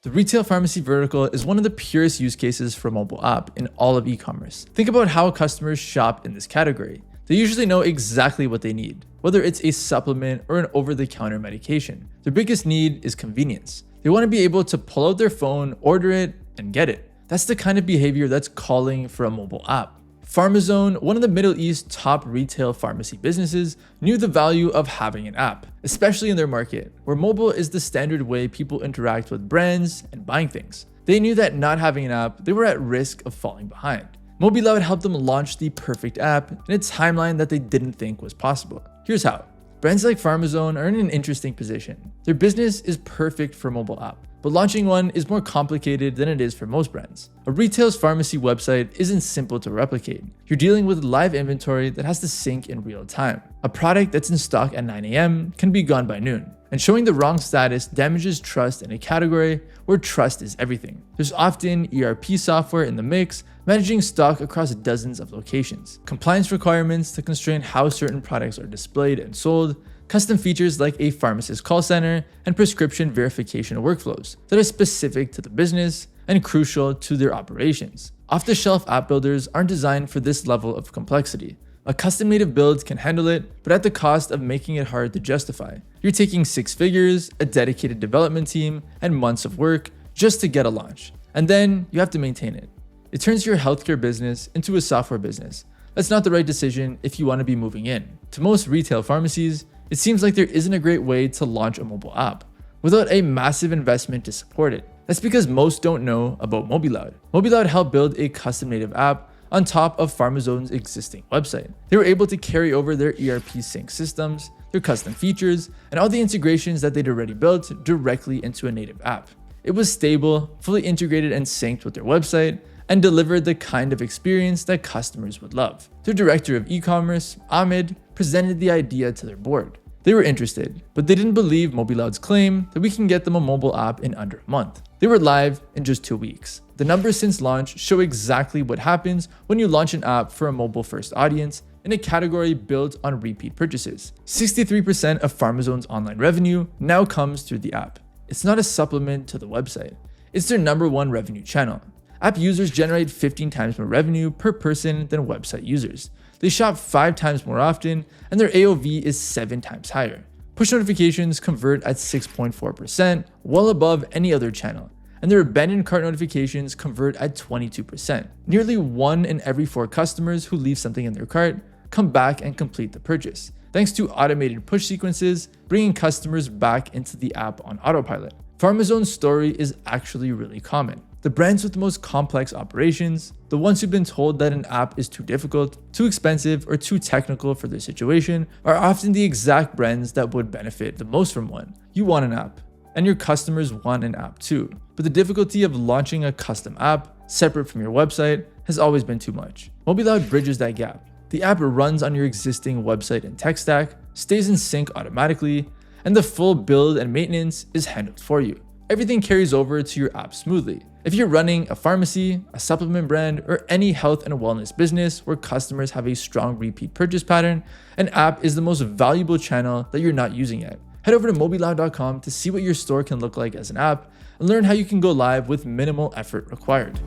The retail pharmacy vertical is one of the purest use cases for a mobile app in all of e-commerce. Think about how customers shop in this category. They usually know exactly what they need, whether it's a supplement or an over-the-counter medication. Their biggest need is convenience. They want to be able to pull out their phone, order it, and get it. That's the kind of behavior that's calling for a mobile app. Pharmazone, one of the Middle East's top retail pharmacy businesses, knew the value of having an app, especially in their market, where mobile is the standard way people interact with brands and buying things. They knew that not having an app, they were at risk of falling behind. MobiLoud helped them launch the perfect app in a timeline that they didn't think was possible. Here's how. Brands like Pharmazone are in an interesting position. Their business is perfect for a mobile app, but launching one is more complicated than it is for most brands. A retail's pharmacy website isn't simple to replicate. You're dealing with live inventory that has to sync in real time. A product that's in stock at 9 a.m. can be gone by noon. And showing the wrong status damages trust in a category where trust is everything. There's often ERP software in the mix, managing stock across dozens of locations, compliance requirements to constrain how certain products are displayed and sold, custom features like a pharmacist call center, and prescription verification workflows that are specific to the business and crucial to their operations. Off-the-shelf app builders aren't designed for this level of complexity. A custom native build can handle it, but at the cost of making it hard to justify. You're taking 6 figures, a dedicated development team, and months of work just to get a launch. And then you have to maintain it. It turns your healthcare business into a software business. That's not the right decision if you want to be moving in. To most retail pharmacies, it seems like there isn't a great way to launch a mobile app without a massive investment to support it. That's because most don't know about MobiLoud. MobiLoud helped build a custom native app on top of Pharmazone's existing website. They were able to carry over their ERP sync systems, their custom features, and all the integrations that they'd already built directly into a native app. It was stable, fully integrated and synced with their website, and delivered the kind of experience that customers would love. Their director of e-commerce, Ahmed, presented the idea to their board. They were interested, but they didn't believe MobiLoud's claim that we can get them a mobile app in under a month. They were live in just 2 weeks. The numbers since launch show exactly what happens when you launch an app for a mobile-first audience in a category built on repeat purchases. 63% of Pharmazone's online revenue now comes through the app. It's not a supplement to the website. It's their #1 revenue channel. App users generate 15 times more revenue per person than website users. They shop 5 times more often, and their AOV is 7 times higher. Push notifications convert at 6.4%, well above any other channel, and their abandoned cart notifications convert at 22%. Nearly 1 in every 4 customers who leave something in their cart come back and complete the purchase, thanks to automated push sequences, bringing customers back into the app on autopilot. Pharmazone's story is actually really common. The brands with the most complex operations, the ones who've been told that an app is too difficult, too expensive, or too technical for their situation, are often the exact brands that would benefit the most from one. You want an app, and your customers want an app too. But the difficulty of launching a custom app, separate from your website, has always been too much. MobiLoud bridges that gap. The app runs on your existing website and tech stack, stays in sync automatically, and the full build and maintenance is handled for you. Everything carries over to your app smoothly. If you're running a pharmacy, a supplement brand, or any health and wellness business where customers have a strong repeat purchase pattern, an app is the most valuable channel that you're not using yet. Head over to MobiLoud.com to see what your store can look like as an app and learn how you can go live with minimal effort required.